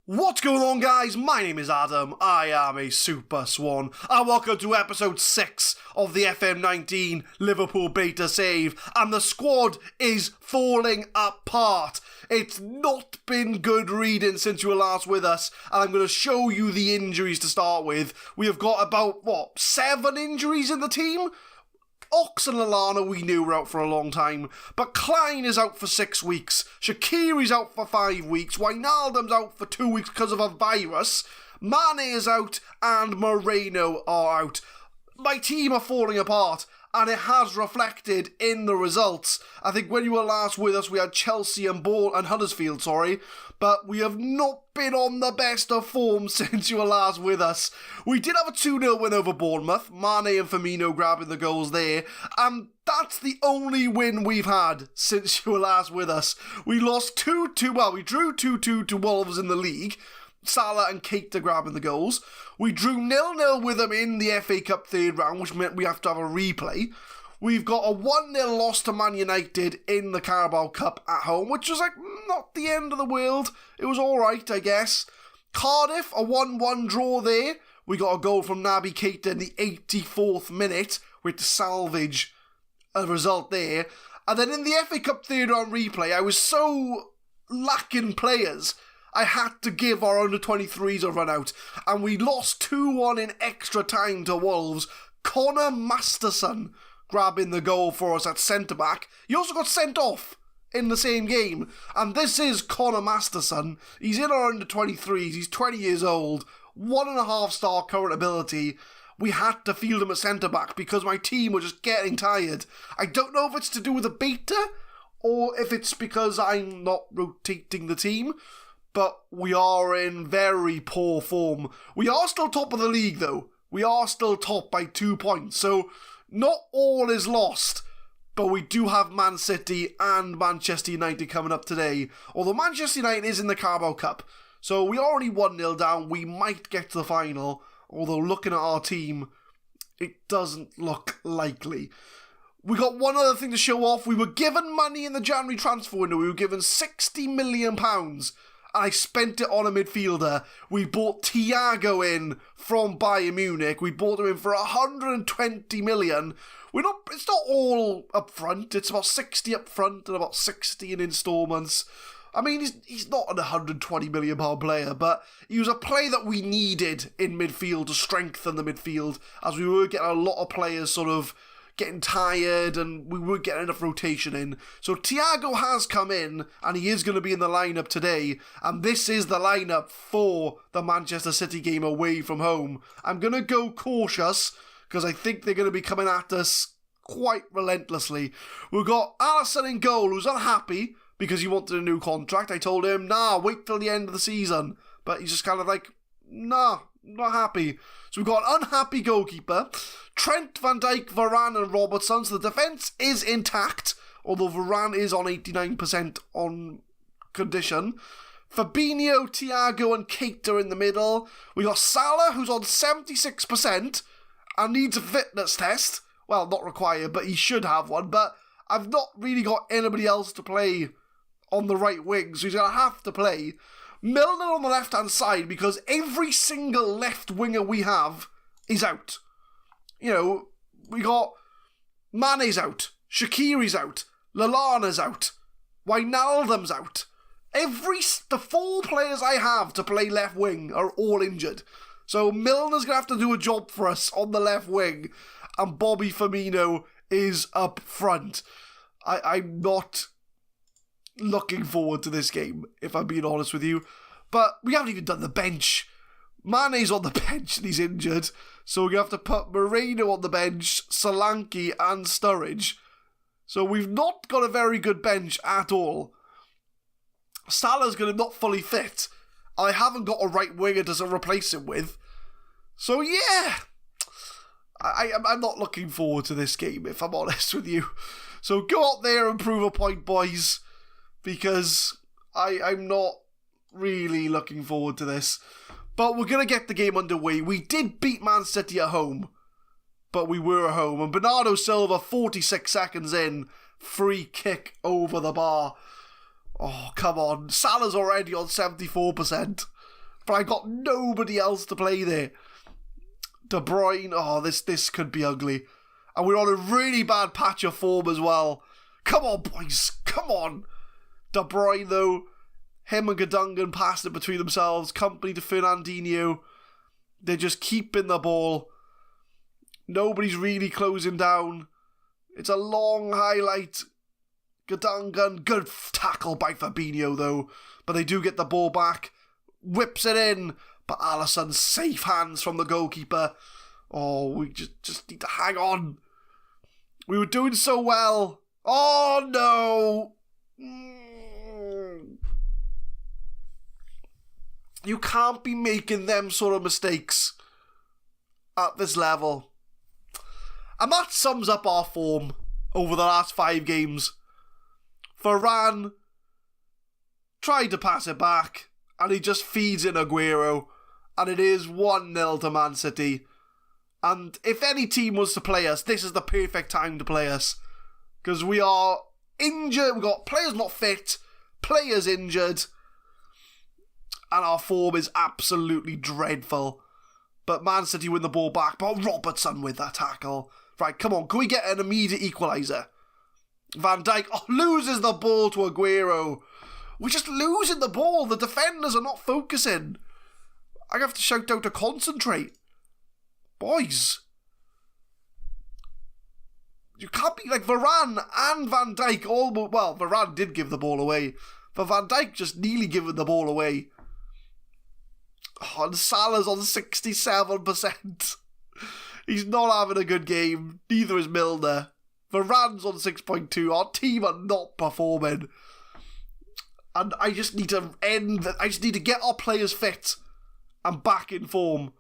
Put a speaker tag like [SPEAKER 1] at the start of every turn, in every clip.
[SPEAKER 1] What's going on, guys? My name is Adam. I am a Super Swan. And welcome to episode 6 of the FM19 Liverpool beta save. And the squad is falling apart. It's not been good reading since you were last with us. And I'm going to show you the injuries to start with. We have got about, 7 injuries in the team? Ox and Lallana we knew were out for a long time, but Klein is out for 6 weeks, Shaqiri's out for 5 weeks, Wijnaldum's out for 2 weeks because of a virus, Mane is out, and Moreno are out. My team are falling apart, and it has reflected in the results. I think when you were last with us, we had Chelsea and Huddersfield, but we have not been on the best of form since you were last with us. We did have a 2-0 win over Bournemouth, Mane and Firmino grabbing the goals there, and that's the only win we've had since you were last with us. We lost 2-2, we drew 2-2 to Wolves in the league, Salah and Keita grabbing the goals. We drew 0-0 with them in the FA Cup third round, which meant we have to have a replay. We've got a 1-0 loss to Man United in the Carabao Cup at home, which was not the end of the world. It was alright, I guess. Cardiff, a 1-1 draw there. We got a goal from Naby Keita in the 84th minute, with to salvage a result there. And then in the FA Cup third round replay, I was so lacking players, I had to give our under-23s a run out, and we lost 2-1 in extra time to Wolves. Connor Masterson grabbing the goal for us at centre-back. He also got sent off in the same game, and this is Connor Masterson. He's in our under-23s, he's 20 years old, 1.5-star current ability. We had to field him at centre-back because my team were just getting tired. I don't know if it's to do with the beta, or if it's because I'm not rotating the team, but we are in very poor form. We are still top of the league, though. We are still top by 2 points, so not all is lost. But we do have Man City and Manchester United coming up today. Although Manchester United is in the Carabao Cup, so we are already 1-0 down. We might get to the final, although looking at our team, it doesn't look likely. We got one other thing to show off. We were given money in the January transfer window. We were given £60 million. I spent it on a midfielder. We bought Thiago in from Bayern Munich. We bought him in for 120 million. It's not all up front. It's about 60 up front and about 60 in instalments. I mean, he's not an 120 million pound player, but he was a player that we needed in midfield to strengthen the midfield, as we were getting a lot of players sort of getting tired and we weren't getting enough rotation in. So Thiago has come in and he is going to be in the lineup today, and this is the lineup for the Manchester City game away from home. I'm going to go cautious because I think they're going to be coming at us quite relentlessly. We've got Alisson in goal, who's unhappy because he wanted a new contract. I told him, wait till the end of the season, but he's just kind of like, not happy. So we've got an unhappy goalkeeper, Trent, Van Dijk, Varane and Robertson. So the defence is intact, although Varane is on 89% on condition. Fabinho, Thiago and Keita in the middle. We got Salah, who's on 76% and needs a fitness test. Well, not required, but he should have one. But I've not really got anybody else to play on the right wing, so he's going to have to play. Milner on the left-hand side, because every single left winger we have is out. We got Mane's out, Shaqiri's out, Lallana's out, Wijnaldum's out. The 4 players I have to play left wing are all injured. So Milner's going to have to do a job for us on the left wing, and Bobby Firmino is up front. I'm not looking forward to this game, if I'm being honest with you. But we haven't even done the bench. Mane's on the bench and he's injured, so we're going to have to put Moreno on the bench, Solanke and Sturridge. So we've not got a very good bench at all. Salah's going to not fully fit. I haven't got a right winger to replace him with. So yeah, I'm not looking forward to this game, if I'm honest with you. So go out there and prove a point, boys, because I'm not really looking forward to this. But we're going to get the game underway. We did beat Man City at home, but we were at home. And Bernardo Silva, 46 seconds in, free kick over the bar. Oh, come on. Salah's already on 74%. but I got nobody else to play there. De Bruyne, this could be ugly. And we're on a really bad patch of form as well. Come on, boys, come on. De Bruyne, though, him and Gundogan passed it between themselves. Company to Fernandinho. They're just keeping the ball. Nobody's really closing down. It's a long highlight. Gundogan, good tackle by Fabinho, though. But they do get the ball back. Whips it in. But Alisson, safe hands from the goalkeeper. Oh, we just need to hang on. We were doing so well. Oh, no. You can't be making them sort of mistakes at this level. And that sums up our form over the last 5 games. Varane tried to pass it back, and he just feeds in Aguero, and it is 1-0 to Man City. And if any team was to play us, this is the perfect time to play us. Because we are injured, we've got players not fit, players injured, and our form is absolutely dreadful. But Man City win the ball back, but Robertson with that tackle. Right, come on, can we get an immediate equaliser? Van Dijk loses the ball to Aguero. We're just losing the ball. The defenders are not focusing. I have to shout out to concentrate. Boys. You can't be like Varane and Van Dijk almost. Well, Varane did give the ball away, but Van Dijk just nearly giving the ball away. Oh, and Salah's on 67%. He's not having a good game. Neither is Milner. Varane's on 6.2. Our team are not performing. And I just need to get our players fit and back in form.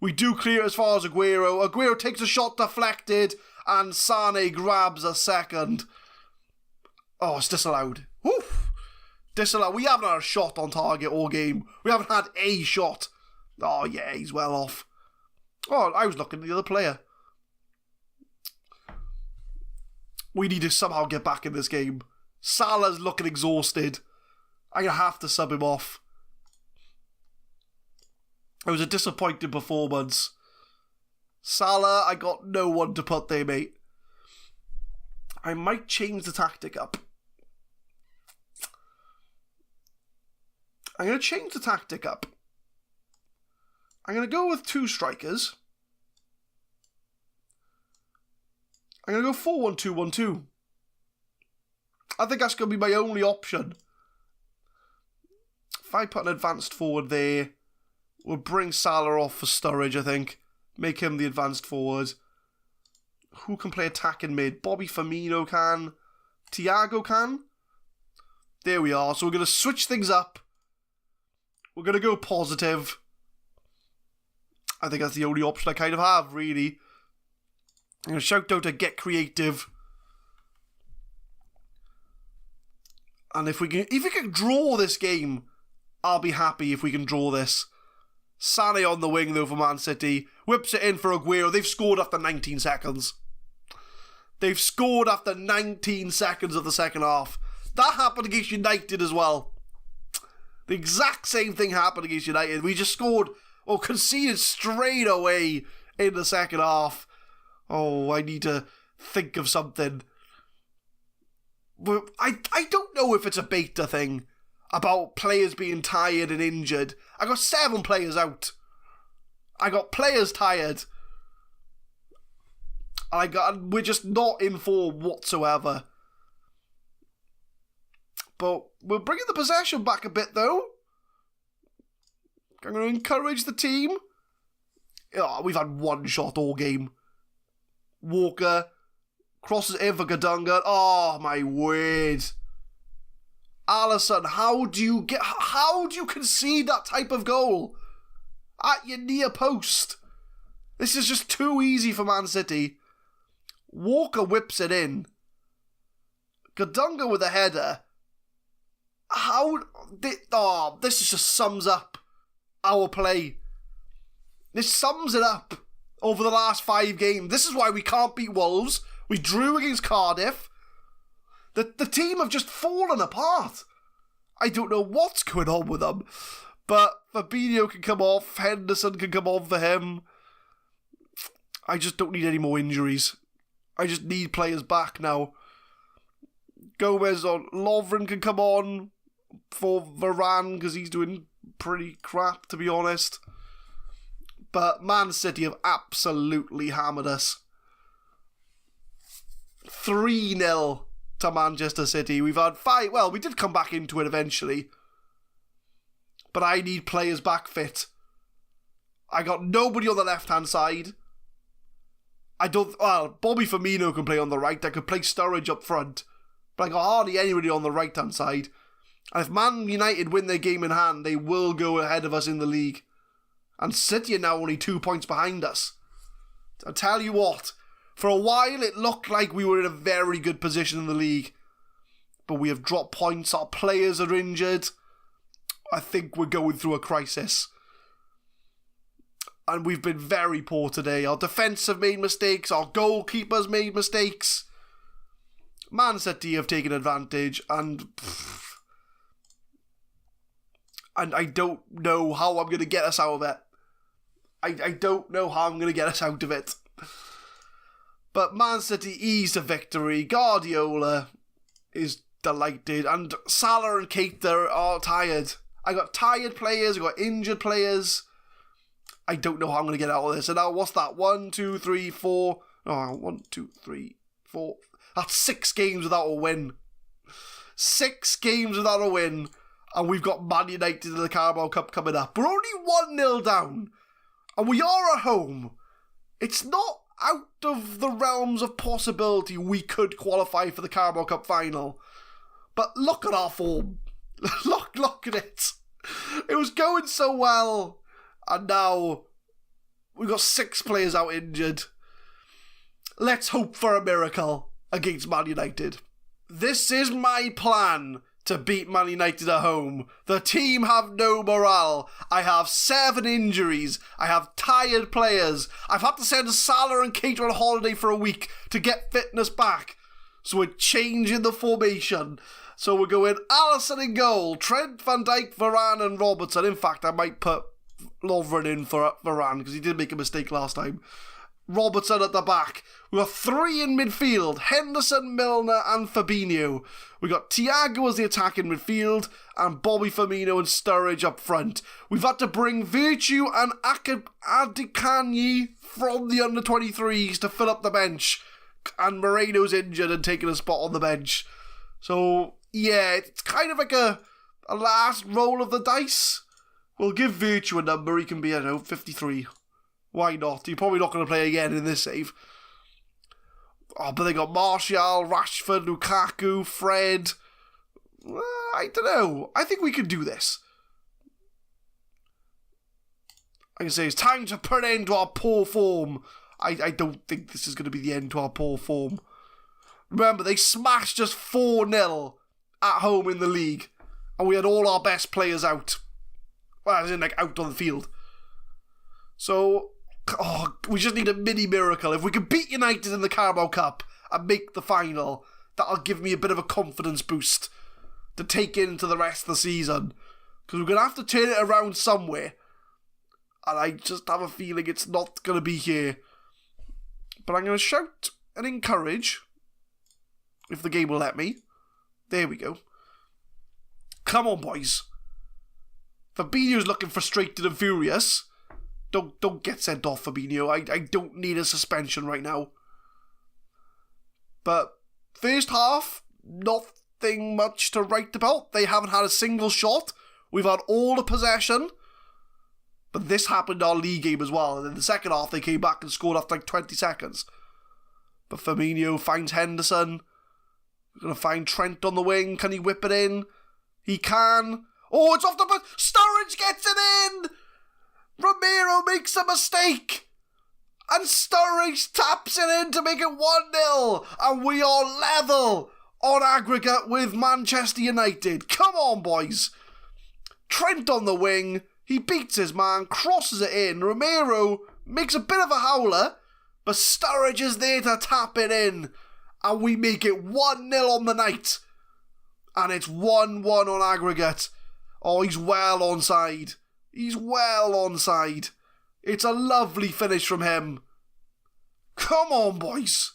[SPEAKER 1] We do clear as far as Aguero. Aguero takes a shot deflected, and Sane grabs a second. Oh, it's disallowed. Woof! Disallowed. We haven't had a shot on target all game. We haven't had a shot. Oh, yeah, he's well off. Oh, I was looking at the other player. We need to somehow get back in this game. Salah's looking exhausted. I'm going to have to sub him off. It was a disappointing performance. Salah, I got no one to put there, mate. I might change the tactic up. I'm going to change the tactic up. I'm going to go with 2 strikers. I'm going to go 4-1-2-1-2. I think that's going to be my only option. If I put an advanced forward there, we'll bring Salah off for Sturridge, I think. Make him the advanced forward. Who can play attacking mid? Bobby Firmino can. Thiago can. There we are. So we're going to switch things up. We're going to go positive. I think that's the only option I kind of have, really. I'm going to shout out to Get Creative. And if we can draw this game, I'll be happy if we can draw this. Sane on the wing, though, for Man City. Whips it in for Aguero. They've scored after 19 seconds. They've scored after 19 seconds of the second half. That happened against United as well. The exact same thing happened against United. We just scored, or conceded straight away in the second half. Oh, I need to think of something. But I don't know if it's a beta thing about players being tired and injured. I got 7 players out. I got players tired. We're just not in form whatsoever. But we're bringing the possession back a bit, though. I'm going to encourage the team. Oh, we've had 1 shot all game. Walker crosses in for Gundogan. Oh, my word. Alisson, how do you concede that type of goal at your near post? This is just too easy for Man City. Walker whips it in. Gundogan with a header. This just sums up our play. This sums it up over the last 5 games. This is why we can't beat Wolves. We drew against Cardiff. The team have just fallen apart. I don't know what's going on with them. But Fabinho can come off, Henderson can come on for him. I just don't need any more injuries. I just need players back now. Gomez on, Lovren can come on for Varane because he's doing pretty crap, to be honest. But Man City have absolutely hammered us. 3-0 to Manchester City. We've had 5. Well, we did come back into it eventually. But I need players back fit. I got nobody on the left-hand side. Bobby Firmino can play on the right. I could play Sturridge up front. But I got hardly anybody on the right-hand side. And if Man United win their game in hand, they will go ahead of us in the league. And City are now only 2 points behind us. I'll tell you what, for a while it looked like we were in a very good position in the league. But we have dropped points, our players are injured. I think we're going through a crisis. And we've been very poor today. Our defence have made mistakes, our goalkeepers made mistakes. Man City have taken advantage and I don't know how I'm going to get us out of it. I don't know how I'm going to get us out of it. But Man City eased a victory. Guardiola is delighted. And Salah and Keita are tired. I got tired players. I got injured players. I don't know how I'm going to get out of this. And now what's that? 1, 2, 3, 4. Oh, 1, 2, 3, 4. That's 6 games without a win. 6 games without a win. And we've got Man United in the Carabao Cup coming up. We're only 1-0 down. And we are at home. It's not out of the realms of possibility we could qualify for the Carabao Cup final. But look at our form. Look at it. It was going so well. And now we've got 6 players out injured. Let's hope for a miracle against Man United. This is my plan to beat Man United at home. The team have no morale. I have 7 injuries. I have tired players. I've had to send Salah and Keita on holiday for a week to get fitness back. So we're changing the formation. So we're going Alisson in goal, Trent, Van Dijk, Varane and Robertson. In fact, I might put Lovren in for Varane because he did make a mistake last time. Robertson at the back. We've got 3 in midfield. Henderson, Milner and Fabinho. We got Thiago as the attacking midfield and Bobby Firmino and Sturridge up front. We've had to bring Virtue and Adekanyi from the under-23s to fill up the bench. And Moreno's injured and taking a spot on the bench. So, yeah, it's kind of like a last roll of the dice. We'll give Virtue a number. He can be, 53. Why not? You're probably not going to play again in this save. Oh, but they got Martial, Rashford, Lukaku, Fred. I don't know. I think we can do this. I can say it's time to put an end to our poor form. I don't think this is going to be the end to our poor form. Remember, they smashed us 4-0 at home in the league. And we had all our best players out. Well, as in, out on the field. So, we just need a mini miracle. If we can beat United in the Carabao Cup and make the final, that'll give me a bit of a confidence boost to take into the rest of the season. Because we're going to have to turn it around somewhere. And I just have a feeling it's not going to be here. But I'm going to shout and encourage, if the game will let me. There we go. Come on, boys. Fabinho's looking frustrated and furious. Don't get sent off, Fabinho. I don't need a suspension right now. But first half, nothing much to write about. They haven't had a single shot. We've had all the possession. But this happened in our league game as well. And in the second half, they came back and scored after 20 seconds. But Firmino finds Henderson. We're going to find Trent on the wing. Can he whip it in? He can. Oh, it's off the boot. Sturridge gets it in. Romero makes a mistake. And Sturridge taps it in to make it 1-0. And we are level on aggregate with Manchester United. Come on, boys. Trent on the wing. He beats his man, crosses it in. Romero makes a bit of a howler, but Sturridge is there to tap it in. And we make it 1-0 on the night. And it's 1-1 on aggregate. Oh, he's well onside. He's well onside. It's a lovely finish from him. Come on, boys.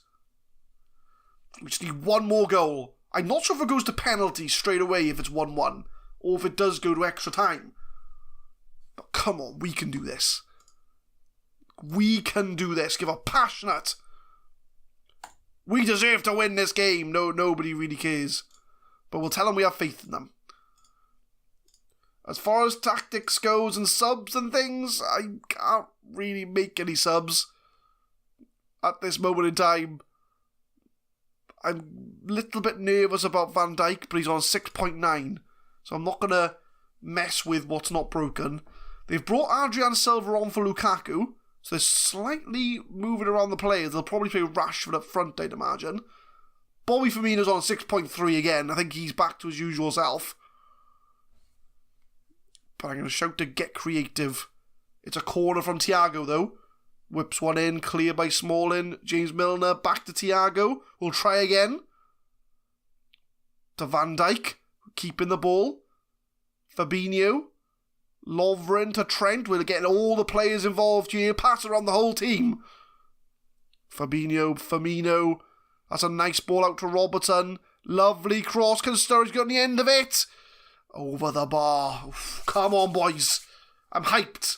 [SPEAKER 1] We just need one more goal. I'm not sure if it goes to penalties straight away if it's 1-1, or if it does go to extra time. But come on, we can do this. We can do this. Give a passionate. We deserve to win this game. No, nobody really cares. But we'll tell them we have faith in them. As far as tactics goes and subs and things, I can't really make any subs at this moment in time. I'm a little bit nervous about Van Dijk, but he's on 6.9. So I'm not going to mess with what's not broken. They've brought Adrian Silva on for Lukaku. So they're slightly moving around the players. They'll probably play Rashford up front, I'd imagine. Bobby Firmino's on 6.3 again. I think he's back to his usual self. But I'm going to shout to get creative. It's a corner from Thiago, though. Whips one in, clear by Smalling. James Milner, back to Thiago. We'll try again. To Van Dijk, keeping the ball. Fabinho. Lovren to Trent. We're getting all the players involved here. Pass around the whole team. Fabinho, Firmino. That's a nice ball out to Robertson. Lovely cross. Can Sturridge get on the end of it? Over the bar. Oof, come on, boys. I'm hyped.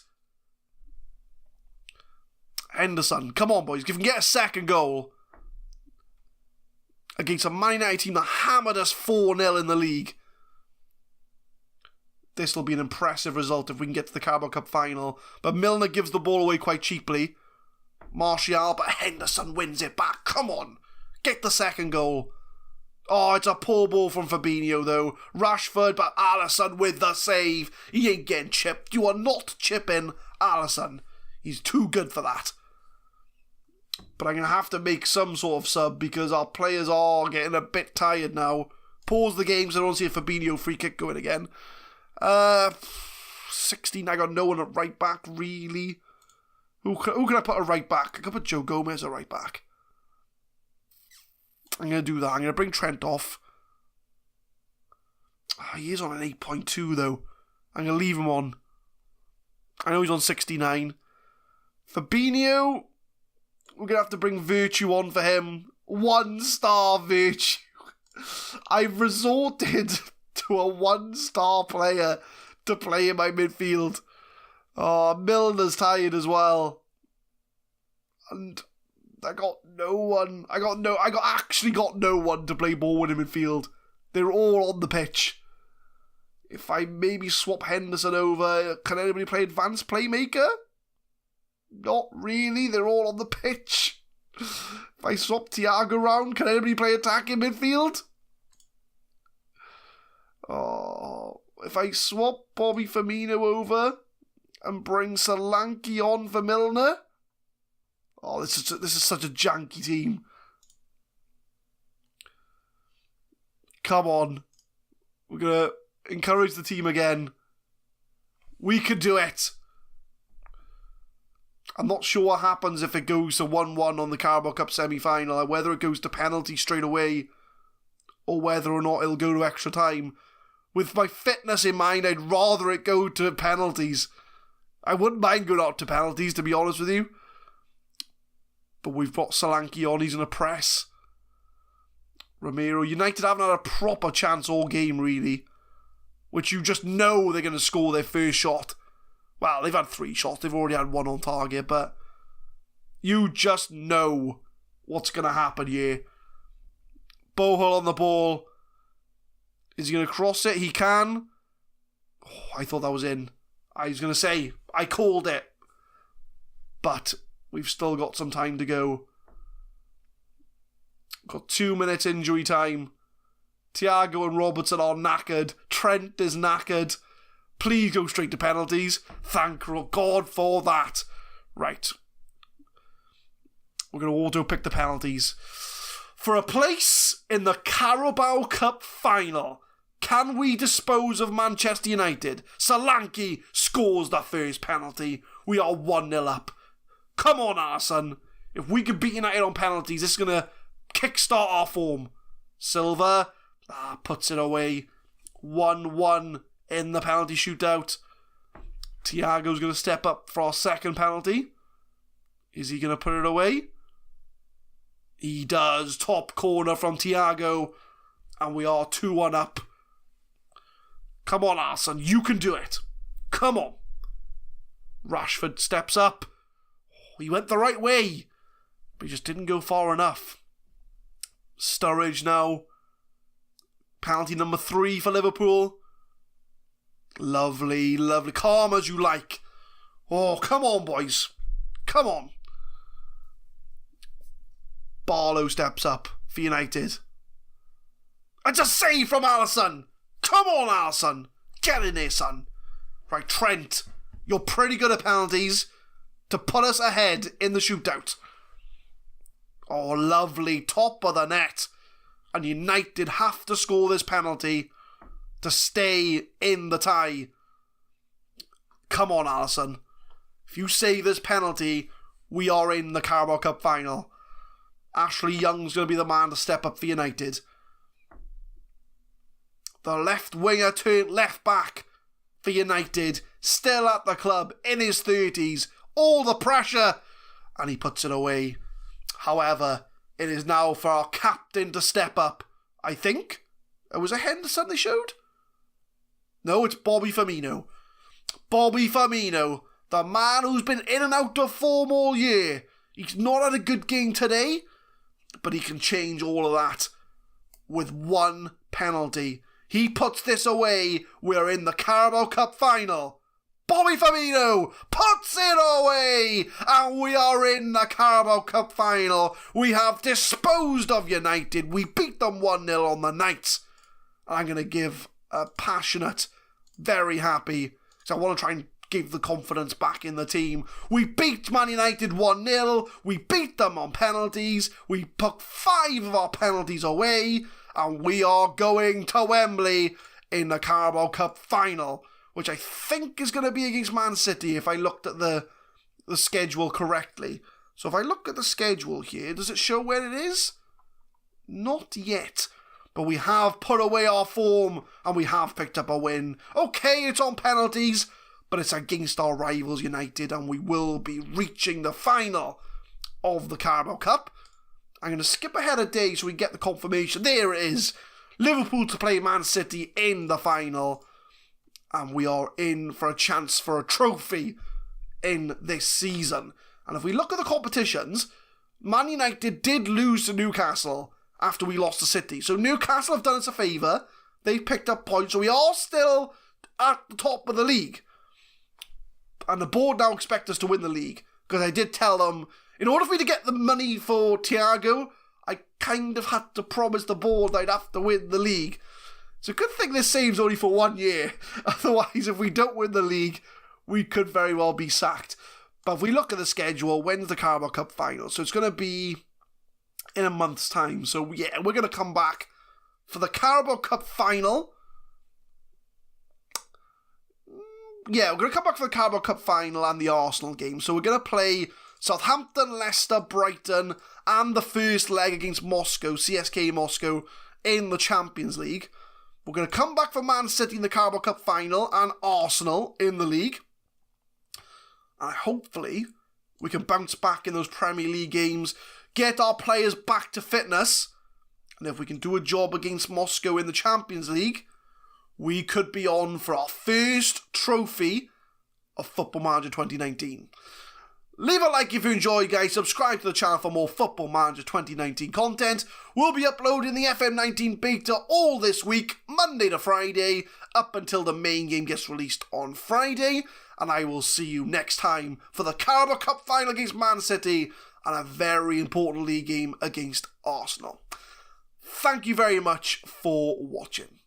[SPEAKER 1] Henderson. Come on, boys. If you can get a second goal against a Man United team that hammered us 4-0 in the league. This will be an impressive result if we can get to the Carabao Cup final. But Milner gives the ball away quite cheaply. Martial, but Henderson wins it back. Come on. Get the second goal. Oh, it's a poor ball from Fabinho, though. Rashford, but Alisson with the save. He ain't getting chipped. You are not chipping Alisson. He's too good for that. But I'm going to have to make some sort of sub because our players are getting a bit tired now. Pause the game so I don't see a Fabinho free kick going again. 16, I got no one at right back, really. Who can I put at right back? I could put Joe Gomez at right back. I'm going to do that. I'm going to bring Trent off. Oh, he is on an 8.2 though. I'm going to leave him on. I know he's on 69. Fabinho, we're going to have to bring Virtue on for him. 1-star Virtue. I've resorted to a 1-star player to play in my midfield. Oh, Milner's tired as well. And I got no one. I actually got no one to play ball with in midfield. They're all on the pitch. If I maybe swap Henderson over, can anybody play advanced playmaker? Not really. They're all on the pitch. If I swap Thiago around, can anybody play attack in midfield? Oh, if I swap Bobby Firmino over and bring Solanke on for Milner. Oh, this is such a janky team. Come on. We're going to encourage the team again. We can do it. I'm not sure what happens if it goes to 1-1 on the Carabao Cup semi-final, whether it goes to penalty straight away or whether or not it'll go to extra time. With my fitness in mind, I'd rather it go to penalties. I wouldn't mind going out to penalties, to be honest with you. But we've got Solanke on, he's in a press. Romero, United haven't had a proper chance all game, really. Which you just know they're going to score their first shot. Well, they've had 3 shots, they've already had 1 on target, but you just know what's going to happen here. Bohol on the ball. Is he going to cross it? He can. Oh, I thought that was in. I was going to say, I called it. But we've still got some time to go. Got 2 minutes injury time. Thiago and Robertson are knackered. Trent is knackered. Please go straight to penalties. Thank God for that. Right. We're going to auto-pick the penalties. For a place in the Carabao Cup final, can we dispose of Manchester United? Solanke scores the first penalty. We are 1-0 up. Come on, Arsene. If we could beat United on penalties, this is going to kickstart our form. Silva puts it away. 1-1 in the penalty shootout. Thiago's going to step up for our second penalty. Is he going to put it away? He does. Top corner from Thiago. And we are 2-1 up. Come on, Arsene. You can do it. Come on. Rashford steps up. He went the right way. But he just didn't go far enough. Sturridge now. Penalty number 3 for Liverpool. Lovely, lovely. Calm as you like. Oh, come on, boys. Come on. Barlow steps up for United. It's a save from Alisson. Come on, Alisson. Get in there, son. Right, Trent. You're pretty good at penalties to put us ahead in the shootout. Oh, lovely. Top of the net. And United have to score this penalty to stay in the tie. Come on, Alisson. If you save this penalty, we are in the Carabao Cup final. Ashley Young's going to be the man to step up for United. The left winger turned left back for United. Still at the club, in his 30s. All the pressure. And he puts it away. However, it is now for our captain to step up. I think. It was a Henderson they showed? No, it's Bobby Firmino. Bobby Firmino. The man who's been in and out of form all year. He's not had a good game today, but he can change all of that with one penalty. He puts this away. We're in the Carabao Cup final. Bobby Firmino puts it away, and we are in the Carabao Cup final. We have disposed of United. We beat them 1-0 on the night. I'm going to give a passionate, very happy, so I want to try and give the confidence back in the team. We beat Man United 1-0. We beat them on penalties. We put 5 of our penalties away, and we are going to Wembley in the Carabao Cup final, which I think is going to be against Man City if I looked at the schedule correctly. So if I look at the schedule here, does it show where it is? Not yet. But we have put away our form and we have picked up a win. Okay, it's on penalties, but it's against our rivals United, and we will be reaching the final of the Carabao Cup. I'm going to skip ahead a day so we get the confirmation. There it is. Liverpool to play Man City in the final. And we are in for a chance for a trophy in this season. And if we look at the competitions, Man United did lose to Newcastle after we lost to City. So Newcastle have done us a favour. They've picked up points. So we are still at the top of the league. And the board now expect us to win the league. Because I did tell them, in order for me to get the money for Thiago, I kind of had to promise the board I'd have to win the league. It's a good thing this save's only for 1 year. Otherwise, if we don't win the league, we could very well be sacked. But if we look at the schedule, when's the Carabao Cup final? So it's going to be in a month's time. So yeah, we're going to come back for the Carabao Cup final. Yeah, we're going to come back for the Carabao Cup final and the Arsenal game. So we're going to play Southampton, Leicester, Brighton, and the first leg against Moscow, CSKA Moscow, in the Champions League. We're going to come back for Man City in the Carabao Cup final and Arsenal in the league. And hopefully we can bounce back in those Premier League games, get our players back to fitness, and if we can do a job against Moscow in the Champions League, we could be on for our first trophy of Football Manager 2019. Leave a like if you enjoy, guys. Subscribe to the channel for more Football Manager 2019 content. We'll be uploading the FM19 beta all this week, Monday to Friday, up until the main game gets released on Friday. And I will see you next time for the Carabao Cup final against Man City and a very important league game against Arsenal. Thank you very much for watching.